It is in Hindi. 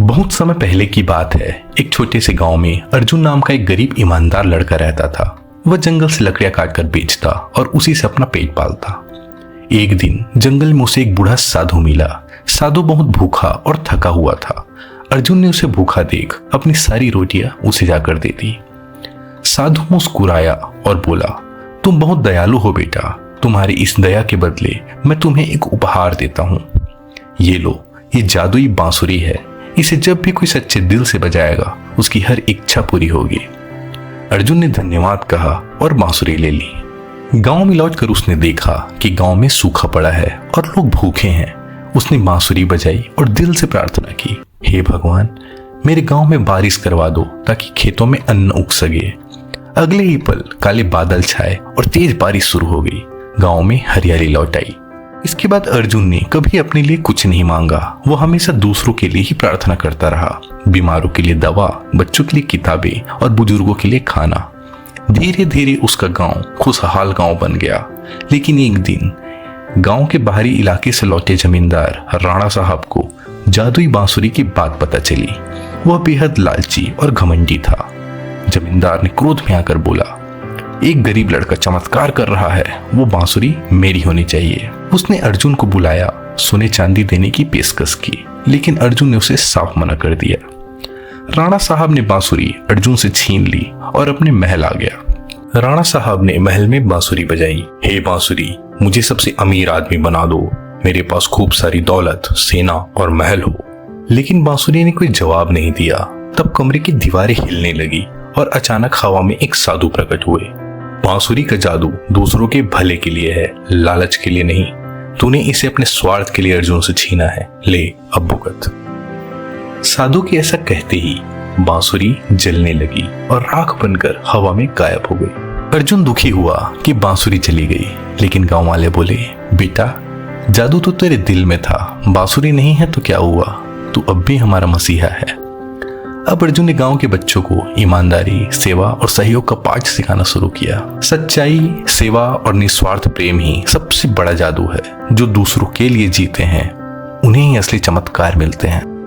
बहुत समय पहले की बात है। एक छोटे से गांव में अर्जुन नाम का एक गरीब ईमानदार लड़का रहता था। वह जंगल से लकड़ियां काटकर बेचता और उसी से अपना पेट पालता। एक दिन जंगल में उसे एक बूढ़ा साधु मिला। साधु बहुत भूखा और थका हुआ था। अर्जुन ने उसे भूखा देख अपनी सारी रोटियां उसे जाकर दे दी। साधु मुस्कुराया और बोला, तुम बहुत दयालु हो बेटा, तुम्हारी इस दया के बदले मैं तुम्हें एक उपहार देता हूं। ये लो, ये जादुई बांसुरी है। इसे जब भी कोई सच्चे दिल से बजाएगा उसकी हर इच्छा पूरी होगी। अर्जुन ने धन्यवाद कहा और बांसुरी ले ली। गांव में लौटकर उसने देखा कि गांव में सूखा पड़ा है और लोग भूखे हैं। उसने बांसुरी बजाई और दिल से प्रार्थना की, हे भगवान, मेरे गांव में बारिश करवा दो ताकि खेतों में अन्न उग सके। अगले ही पल काले बादल छाए और तेज बारिश शुरू हो गई। गांव में हरियाली लौट आई। इसके बाद अर्जुन ने कभी अपने लिए कुछ नहीं मांगा। वो हमेशा दूसरों के लिए ही प्रार्थना करता रहा। बीमारों के लिए दवा, बच्चों के लिए किताबें और बुजुर्गों के लिए खाना। धीरे धीरे उसका गांव खुशहाल गांव बन गया। लेकिन एक दिन गांव के बाहरी इलाके से लौटे जमींदार राणा साहब को जादुई बांसुरी की बात पता चली। वह बेहद लालची और घमंडी था। जमींदार ने क्रोध में आकर बोला, एक गरीब लड़का चमत्कार कर रहा है, वो बांसुरी मेरी होनी चाहिए। उसने अर्जुन को बुलाया, सोने चांदी देने की पेशकश की, लेकिन अर्जुन ने उसे साफ मना कर दिया। राणा साहब ने बांसुरी अर्जुन से छीन ली और अपने महल आ गया। राणा साहब ने महल में बांसुरी बजाई। हे बांसुरी, मुझे सबसे अमीर आदमी बना दो। मेरे पास खूब सारी दौलत, सेना और महल हो। लेकिन बांसुरी ने कोई जवाब नहीं दिया। तब कमरे की दीवारें हिलने लगी और अचानक हवा में एक साधु प्रकट हुए। बांसुरी का जादू दूसरों के भले के लिए है, लालच के लिए नहीं। तूने इसे अपने स्वार्थ के लिए अर्जुन से छीना है, ले अब भुगत। साधु के ऐसा कहते ही बांसुरी जलने लगी और राख बनकर हवा में गायब हो गई। अर्जुन दुखी हुआ कि बांसुरी चली गई, लेकिन गांव वाले बोले, बेटा, जादू तो तेरे दिल में था, बांसुरी नहीं है तो क्या हुआ, तू अब भी हमारा मसीहा है। अब अर्जुन ने गांव के बच्चों को ईमानदारी, सेवा और सहयोग का पाठ सिखाना शुरू किया। सच्चाई, सेवा और निस्वार्थ प्रेम ही सबसे बड़ा जादू है। जो दूसरों के लिए जीते हैं उन्हें ही असली चमत्कार मिलते हैं।